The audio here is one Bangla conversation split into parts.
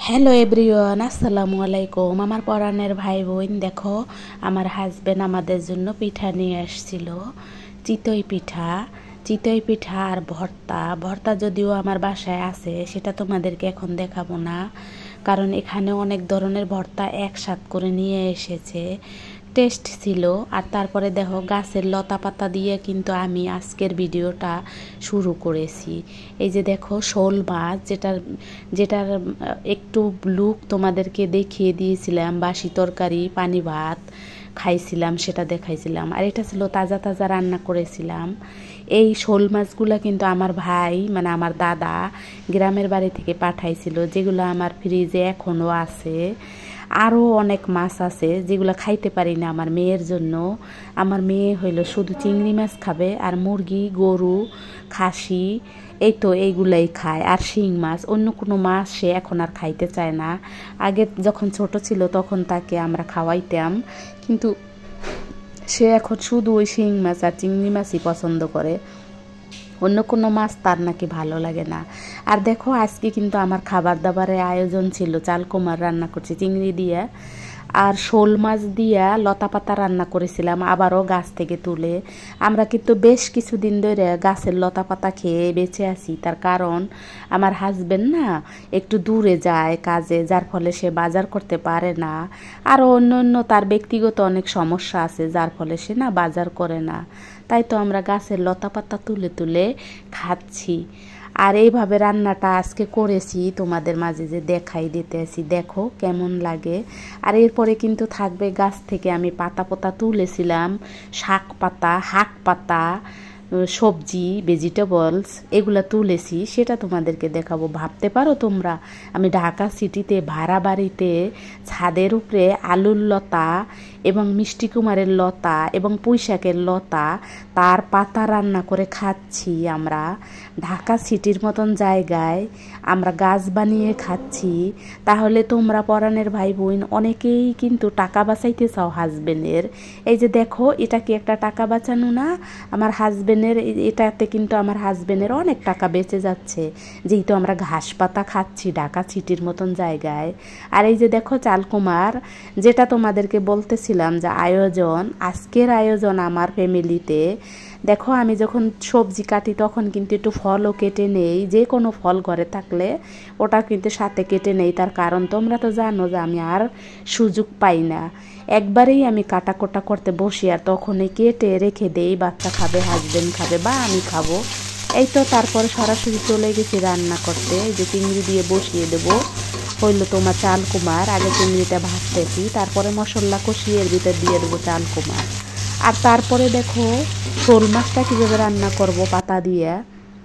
হ্যালো এভরিওয়ান, আসসালামু আলাইকুম। আমার পরাণের ভাই বোন, দেখো আমার হাজবেন্ড আমাদের জন্য পিঠা নিয়ে আসছিল। চিতই পিঠা আর ভর্তা যদিও আমার বাসায় আছে, সেটা তোমাদেরকে এখন দেখাবো না, কারণ এখানে অনেক ধরনের ভর্তা একসাথ করে নিয়ে এসেছে। টেস্ট ছিল। আর তারপরে দেখো গাছের লতা পাতা দিয়ে কিন্তু আমি আজকের ভিডিওটা শুরু করেছি। এই যে দেখো শোল মাছ, যেটার একটু লুক তোমাদেরকে দেখিয়ে দিয়েছিলাম, বাসি তরকারি পানি ভাত খাইছিলাম, সেটা দেখাইছিলাম। আর এটা ছিল তাজা তাজা রান্না করেছিলাম। এই শোল মাছগুলো কিন্তু আমার ভাই, মানে আমার দাদা গ্রামের বাড়ি থেকে পাঠাইছিল, যেগুলো আমার ফ্রিজে এখনও আছে। আরও অনেক মাছ আছে যেগুলো খাইতে পারি না আমার মেয়ের জন্য। আমার মেয়ে হইলো শুধু চিংড়ি মাছ খাবে, আর মুরগি, গরু, খাসি, এই তো এইগুলাই খায়। আর শিং মাছ, অন্য কোনো মাছ সে এখন আর খাইতে চায় না। আগে যখন ছোট ছিল তখন তাকে আমরা খাওয়াইতাম, কিন্তু সে এখন শুধু ওই শিং মাছ আর চিংড়ি মাছই পছন্দ করে, অন্য কোনো মাছ তার নাকি ভালো লাগে না। আর দেখো আজকে কিন্তু আমার খাবার দাবারের আয়োজন ছিল, চাল কুমার রান্না করছি চিংড়ি দিয়ে, আর শোল মাছ দিয়া লতা পাতা রান্না করেছিলাম, আবারও গাছ থেকে তুলে। আমরা কিন্তু বেশ কিছুদিন ধরে গাছের লতা পাতা খেয়ে বেঁচে আছি। তার কারণ আমার হাজবেন্ড না একটু দূরে যায় কাজে, যার ফলে সে বাজার করতে পারে না। আরও অন্য তার ব্যক্তিগত অনেক সমস্যা আছে, যার ফলে সে না বাজার করে না। তাই তো আমরা গাছের লতা পাতা তুলে তুলে খাচ্ছি। আর এইভাবে রান্নাটা আজকে করেছি, তোমাদের মাঝে যে দেখাই দিতে আসি, দেখো কেমন লাগে। আর এরপরে কিন্তু থাকবে গাছ থেকে আমি পাতা পাতা তুলেছিলাম, শাক পাতা, সবজি, ভেজিটেবলস এগুলা তুলেছি, সেটা তোমাদেরকে দেখাবো। ভাবতে পারো তোমরা, আমি ঢাকা সিটিতে ভাড়া বাড়িতে ছাদের উপরে আলুর লতা এবং মিষ্টি কুমারের লতা এবং পুঁইশাকের লতা, তার পাতা রান্না করে খাচ্ছি। আমরা ঢাকা সিটির মতন জায়গায় আমরা গাছ বানিয়ে খাচ্ছি। তাহলে তোমরা পরাণের ভাই বোন অনেকেই কিন্তু টাকা বাঁচাইতে চাও হাজবেন্ডের। এই যে দেখো, এটা কি একটা টাকা বাঁচানো না? আমার হাজবেন্ডের এটাতে কিন্তু আমার হাজবেন্ডের অনেক টাকা বেঁচে যাচ্ছে, যেহেতু আমরা ঘাস পাতা খাচ্ছি ঢাকা সিটির মতন জায়গায়। আর এই যে দেখো চালকুমার, যেটা তোমাদেরকে বলতেছিলাম যে আজকের আয়োজন আমার ফ্যামিলিতে। দেখো আমি যখন সবজি কাটি তখন কিন্তু একটু ফলও কেটে নেই, যে কোনো ফল ঘরে থাকলে ওটা কিন্তু সাথে কেটে নেই। তার কারণ তোমরা তো জানো যে আমি আর সুযোগ পাই না, একবারেই আমি কাটাকোটা করতে বসি, আর তখনই কেটে রেখে দেই, বাচ্চা খাবে, হাজবেন্ড খাবে বা আমি খাবো। এই তো তারপরে সরাসরি চলে গেছি রান্না করতে। যে চিংড়ি দিয়ে বসিয়ে দেবো, হইলো তোমার চাল কুমার। আগে চিংড়িটা ভাজতেছি, তারপরে মশলা কষিয়ে এর ভিতর দিয়ে দেবো চাল কুমার। আর তারপরে দেখো শোল মাছটা কীভাবে রান্না করব পাতা দিয়ে।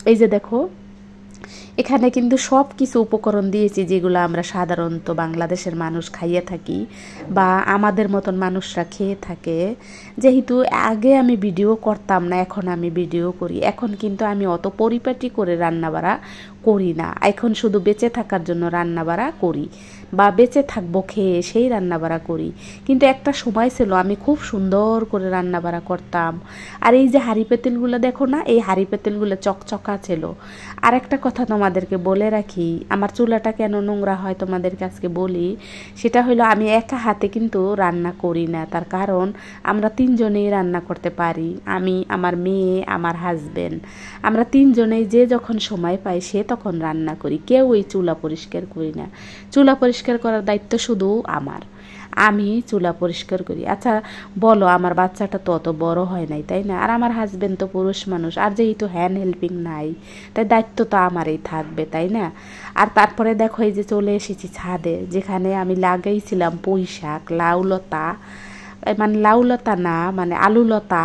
এই যে দেখো এখানে কিন্তু সব কিছু উপকরণ দিয়েছি যেগুলো আমরা সাধারণত বাংলাদেশের মানুষ খাইয়ে থাকি বা আমাদের মতন মানুষরা খেয়ে থাকে। যেহেতু আগে আমি ভিডিও করতাম না, এখন আমি ভিডিও করি। এখন কিন্তু আমি অত পরিপাটি করে রান্নাবাড়া করি না, এখন শুধু বেঁচে থাকার জন্য রান্নাবাড়া করি, বা বেঁচে থাকবো খেয়ে সেই রান্নাবাড়া করি। কিন্তু একটা সময় ছিল আমি খুব সুন্দর করে রান্নাবাড়া করতাম। আর এই যে হাঁড়ি পেতেলগুলো দেখো না, এই হাঁড়ি পেতেলগুলো চকচকা ছিল। আর একটা কথা তোমাদেরকে বলে রাখি, আমার চুলাটা কেন নোংরা হয় তোমাদেরকে আজকে বলি। সেটা হলো আমি একা হাতে কিন্তু রান্না করি না, তার কারণ আমরা তিনজনেই রান্না করতে পারি। আমি, আমার মেয়ে, আমার হাজবেন্ড, আমরা তিনজনেই যে যখন সময় পাই সে তখন রান্না করি। কেউ ওই চুলা পরিষ্কার করি না। চুলা পরিষ্কার করার দায়িত্ব শুধু আমার, আমি চুলা পরিষ্কার করি। আচ্ছা বলো, আমার বাচ্চাটা তো অত বড় হয় নাই, তাই না? আর আমার হাজবেন্ড তো পুরুষ মানুষ, আর যেহেতু হ্যান্ড হেল্পিং নাই, তাই দায়িত্ব তো আমারই থাকবে, তাই না? আর তারপরে দেখো এই যে চলে এসেছি ছাদে, যেখানে আমি লাগাইছিলাম পুঁইশাক, লাউলতা, মানে লাউলতা না, মানে আলুলতা,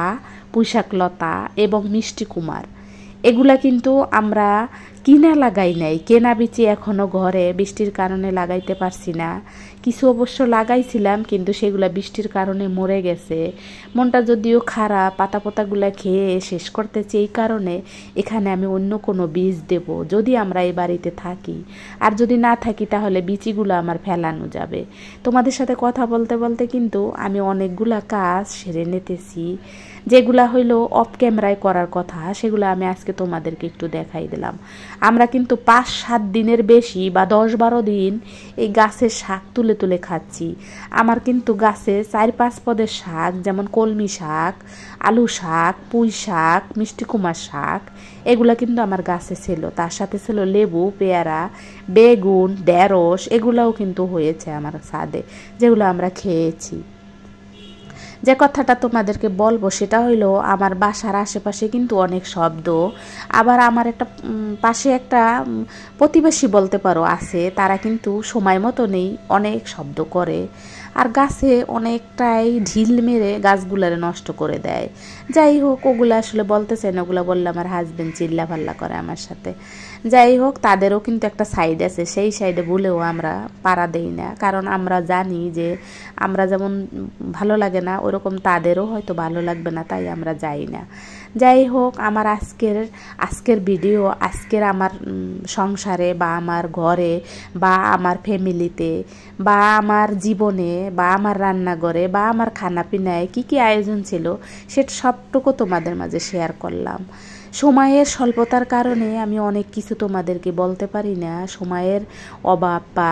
পুঁইশাক লতা এবং মিষ্টি কুমার। এগুলা কিন্তু আমরা কিনা লাগাই নাই, কেনা বিচি এখনও ঘরে, বৃষ্টির কারণে লাগাইতে পারছি না। কিছু অবশ্য লাগাইছিলাম, কিন্তু সেগুলা বৃষ্টির কারণে মরে গেছে। মনটা যদিও খারাপ, পাতা পাতাগুলা খেয়ে শেষ করতেছি, এই কারণে এখানে আমি অন্য কোনো বীজ দেব যদি আমরা এই বাড়িতে থাকি। আর যদি না থাকি তাহলে বীজগুলো আমার ফেলানো যাবে। তোমাদের সাথে কথা বলতে বলতে কিন্তু আমি অনেকগুলা কাজ সেরে নিতেছি, যেগুলা হইলো অফ ক্যামেরায় করার কথা, সেগুলো আমি আজকে তোমাদেরকে একটু দেখাই দিলাম। আমরা কিন্তু 5-7 দিনের বেশি বা 10-12 দিন এই গাছের শাক তুলে তুলে খাচ্ছি। আমার কিন্তু গাছে 4-5 পদের শাক, যেমন কলমি শাক, আলু শাক, পুঁই শাক, মিষ্টি কুমার শাক, এগুলা কিন্তু আমার গাছে ছিল। তার সাথে ছিল লেবু, পেয়ারা, বেগুন, ঢেঁড়স, এগুলাও কিন্তু হয়েছে আমার ছাদে, যেগুলো আমরা খেয়েছি। যে কথাটা তোমাদেরকে বলবো সেটা হইলো, আমার বাসার আশেপাশে কিন্তু অনেক শব্দ। আবার আমার একটা পাশে একটা প্রতিবেশী বলতে পারো আছে, তারা কিন্তু সময় মতো নেই, অনেক শব্দ করে আর গাছে অনেকটাই ঢিল মেরে গাছগুলারে নষ্ট করে দেয়। যাই হোক, ওগুলো আসলে বলতে চাই না, ওগুলো বললে আমার হাজবেন্ড চিল্লা ফাল্লা করে আমার সাথে। যাই হোক, তাদেরও কিন্তু একটা সাইড আছে, সেই সাইডে বলেও আমরা পাড়া দেই না, কারণ আমরা জানি যে আমরা যেমন ভালো লাগে না ওরকম তাদেরও হয়তো ভালো লাগবে না, তাই আমরা যাই না। যাই হোক, আমার আজকের ভিডিও, আজকের আমার সংসারে বা আমার ঘরে বা আমার ফ্যামিলিতে বা আমার জীবনে বা আমার রান্নাঘরে বা আমার খানাপিনায় কী কী আয়োজন ছিল সেটা সবটুকু তোমাদের মাঝে শেয়ার করলাম। সময়ের স্বল্পতার কারণে আমি অনেক কিছু তোমাদেরকে বলতে পারি না, সময়ের অভাব, বা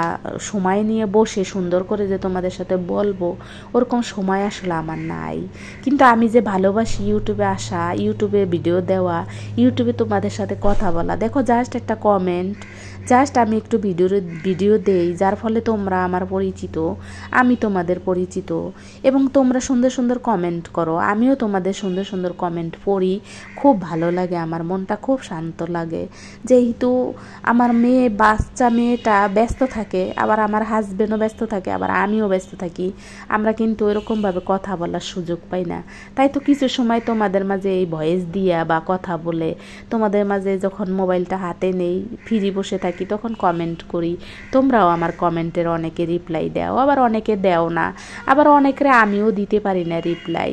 সময় নিয়ে বসে সুন্দর করে যে তোমাদের সাথে বলবো ওরকম সময় আসলে আমার নাই। কিন্তু আমি যে ভালোবাসি ইউটিউবে আসা, ইউটিউবে ভিডিও দেওয়া, ইউটিউবে তোমাদের সাথে কথা বলা, দেখো জাস্ট একটা কমেন্ট, জাস্ট আমি একটু ভিডিও দেই, যার ফলে তোমরা আমার পরিচিত, আমি তোমাদের পরিচিত, এবং তোমরা সুন্দর সুন্দর কমেন্ট করো, আমিও তোমাদের সুন্দর সুন্দর কমেন্ট পড়ি, খুব ভালো লাগে, আমার মনটা খুব শান্ত লাগে। যেহেতু আমার বাচ্চা মেয়েটা ব্যস্ত থাকে, আবার আমার হাজবেন্ডও ব্যস্ত থাকে, আবার আমিও ব্যস্ত থাকি, আমরা কিন্তু এরকমভাবে কথা বলার সুযোগ পাই না। তাই তো কিছু সময় তোমাদের মাঝে এই ভয়েস দিয়া বা কথা বলে তোমাদের মাঝে যখন মোবাইলটা হাতে নেই, ফ্রি বসে থাকি, তখন কমেন্ট করি। তোমরাও আমার কমেন্টের অনেকে রিপ্লাই দাও, আবার অনেকে দেও না, আবার অনেকের আমিও দিতে পারি না রিপ্লাই।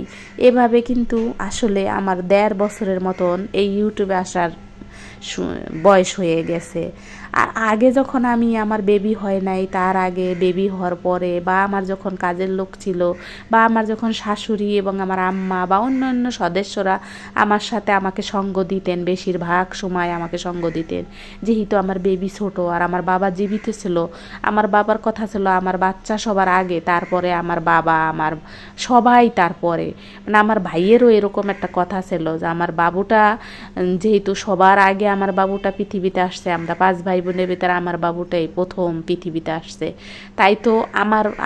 এভাবে কিন্তু আসলে আমার 1.5 বছরের মতন এই ইউটিউবে আসার বয়স হয়ে গেছে। আর আগে যখন আমার বেবি হয় নাই, তার আগে, বেবি হওয়ার পরে, বা আমার যখন কাজের লোক ছিল, বা আমার যখন শাশুড়ি এবং আমার আম্মা বা অন্যান্য সদস্যরা আমার সাথে আমাকে সঙ্গ দিতেন, বেশিরভাগ সময় আমাকে সঙ্গ দিতেন, যেহেতু আমার বেবি ছোট আর আমার বাবা জীবিত ছিল, আমার বাবার কথা ছিল আমার বাচ্চা সবার আগে, তারপরে আমার বাবা, আমার সবাই তারপরে, মানে আমার ভাইয়েরও এরকম একটা কথা ছিল যে আমার বাবুটা যেহেতু সবার আগে আমার বাবুটা পৃথিবীতে আসছে, আমরা 5 ভাই বোনের ভিতরে আমার বাবুটাই প্রথম পৃথিবীতে আসছে, তাই তো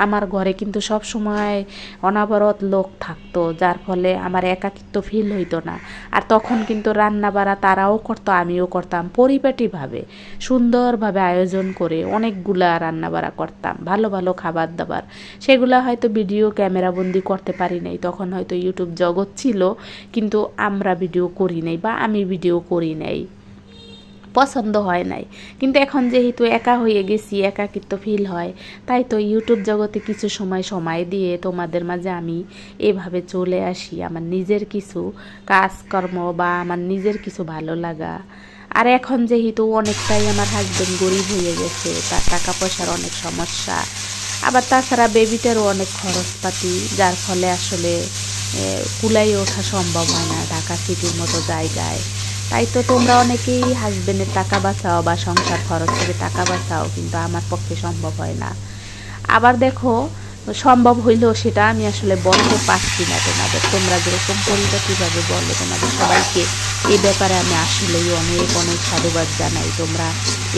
আমার ঘরে কিন্তু সব সময় অনাবরত লোক থাকতো, যার ফলে আমার একাকিত্ব ফিল হইতো না। আর তখন কিন্তু রান্না বাড়া তারাও করতো, আমিও করতাম, পরিপাটিভাবে সুন্দরভাবে আয়োজন করে অনেকগুলা রান্না বাড়া করতাম, ভালো ভালো খাবার দাবার, সেগুলা হয়তো ভিডিও ক্যামেরাবন্দি করতে পারি নাই, তখন হয়তো ইউটিউব জগৎ ছিল, কিন্তু আমরা ভিডিও করি নাই বা আমি ভিডিও করি নাই, পছন্দ হয় নাই। কিন্তু এখন যেহেতু একা হয়ে গেছি, একাকিত্ব ফিল হয়, তাই তো ইউটিউব জগতে কিছু সময় দিয়ে তোমাদের মাঝে আমি এভাবে চলে আসি, আমার নিজের কিছু কাজকর্ম বা আমার নিজের কিছু ভালো লাগা। আর এখন যেহেতু অনেকটাই আমার হাজবেন্ড গরিব হয়ে গেছে, তার টাকা পয়সার অনেক সমস্যা, আবার তাছাড়া বেবিটারও অনেক খরচপাতি, যার ফলে আসলে কুলাই ওঠা সম্ভব হয় না ঢাকা সিটির মতো জায়গায়। তাই তো তোমরা অনেকেই হাজবেন্ডের টাকা বাঁচাও বা সংসার খরচ থেকে টাকা বাঁচাও, কিন্তু আমার পক্ষে সম্ভব হয় না। আবার দেখো, সম্ভব হইলেও সেটা আমি আসলে বলতে পারছি না তোমাদের, তোমরা যেরকম পরিপাটিভাবে বলো, তোমাদের সবাইকে এই ব্যাপারে আমি আসলেই অনেক অনেক সাধুবাদ জানাই। তোমরা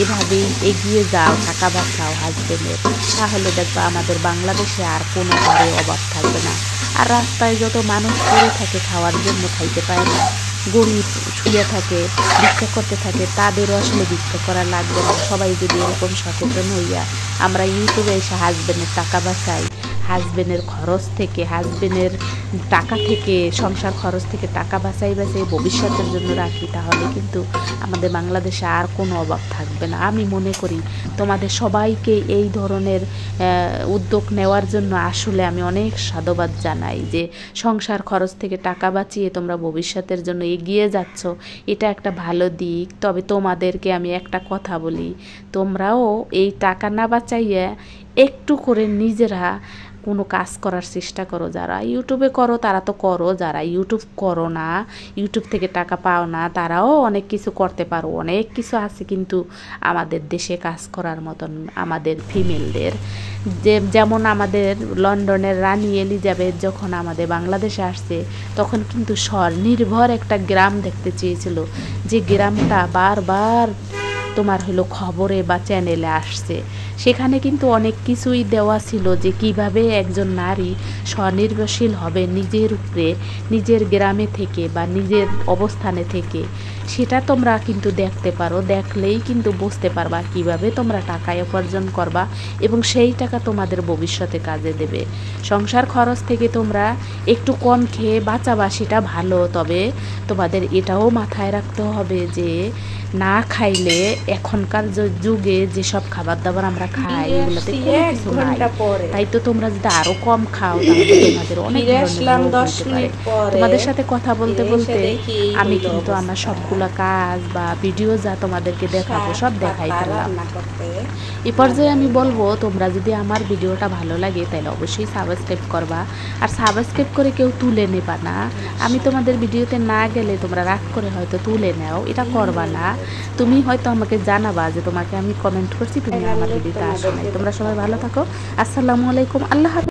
এভাবেই এগিয়ে যাও, টাকা বাঁচাও হাজবেন্ডের, তাহলে দেখবা আমাদের বাংলাদেশে আর কোনো ঘরে অভাব থাকবে না। আর রাস্তায় যত মানুষ পড়ে থাকে, খাওয়ার জন্য খাইতে পায় না, গরিব শুয়ে থাকে, ভিক্ষা করতে থাকে, তাদেরও আসলে ভিক্ষা করা লাগবে না। সবাই যদি এরকম সচেতন হইয়া আমরা ইউটিউবে এসে হাজবেন্ডের টাকা বাঁচাই, হাজবেন্ডের খরচ থেকে, হাজবেন্ডের টাকা থেকে, সংসার খরচ থেকে টাকা বাঁচাই ভবিষ্যতের জন্য রাখি, তাহলে কিন্তু আমাদের বাংলাদেশে আর কোনো অভাব থাকবে না। আমি মনে করি তোমাদের সবাইকে এই ধরনের উদ্যোগ নেওয়ার জন্য আসলে আমি অনেক সাধুবাদ জানাই, যে সংসার খরচ থেকে টাকা বাঁচিয়ে তোমরা ভবিষ্যতের জন্য এগিয়ে যাচ্ছ, এটা একটা ভালো দিক। তবে তোমাদেরকে আমি একটা কথা বলি, তোমরাও এই টাকা না বাঁচাইয়া একটু করে নিজেরা কোনো কাজ করার চেষ্টা করো। যারা ইউটিউবে করো তারা তো করো, যারা ইউটিউব করো না, ইউটিউব থেকে টাকা পাও না, তারাও অনেক কিছু করতে পারো। অনেক কিছু আছে কিন্তু আমাদের দেশে কাজ করার মতন আমাদের ফিমেলদের। যেমন আমাদের লন্ডনের রানী এলিজাবেথ যখন আমাদের বাংলাদেশে আসছে তখন কিন্তু স্বনির্ভর একটা গ্রাম দেখতে চেয়েছিল, যে গ্রামটা বারবার তোমার হলো খবরে বা চ্যানেলে আসছে। সেখানে কিন্তু অনেক কিছুই দেওয়া ছিল যে কিভাবে একজন নারী স্বনির্ভরশীল হবে নিজের উপরে, নিজের গ্রামে থেকে বা নিজের অবস্থানে থেকে। সেটা তোমরা কিন্তু দেখতে পারো, দেখলেই কিন্তু বুঝতে পারবা কিভাবে তোমরা টাকা উপার্জন করবা এবং সেই টাকা তোমাদের ভবিষ্যতে কাজে দেবে। সংসার খরচ থেকে তোমরা একটু কম খেয়ে বাঁচাবা, সেটা ভালো, তবে তোমাদের এটাও মাথায় রাখতে হবে যে না খাইলে এখনকার যুগে যেসব খাবার দাবার আমরা খাই এগুলোতে কোনো কিছু নাই। তাই তো তোমরা যদি আরো কম খাও তাহলে তোমাদের অনেক তোমাদের সাথে কথা বলতে বলতে আমি কিন্তু আমার সবগুলা কাজ বা ভিডিও যা তোমাদেরকে দেখাবো সব দেখাই ফেললাম। এ পর্যায়ে আমি বলবো তোমরা যদি আমার ভিডিওটা ভালো লাগে তাহলে অবশ্যই সাবস্ক্রাইব করবা, আর সাবস্ক্রাইব করে কেউ তুলে নেবা না। আমি তোমাদের ভিডিওতে না গেলে তোমরা রাগ করে হয়তো তুলে নাও, এটা করবা না। তুমি হয়তো আমাকে জানাবা যে তোমাকে আমি কমেন্ট করছি, তুমি আমার ভিডিওতে আসো নাই। তোমরা সবাই ভালো থাকো, আসসালামু আলাইকুম, আল্লাহ হাফেজ।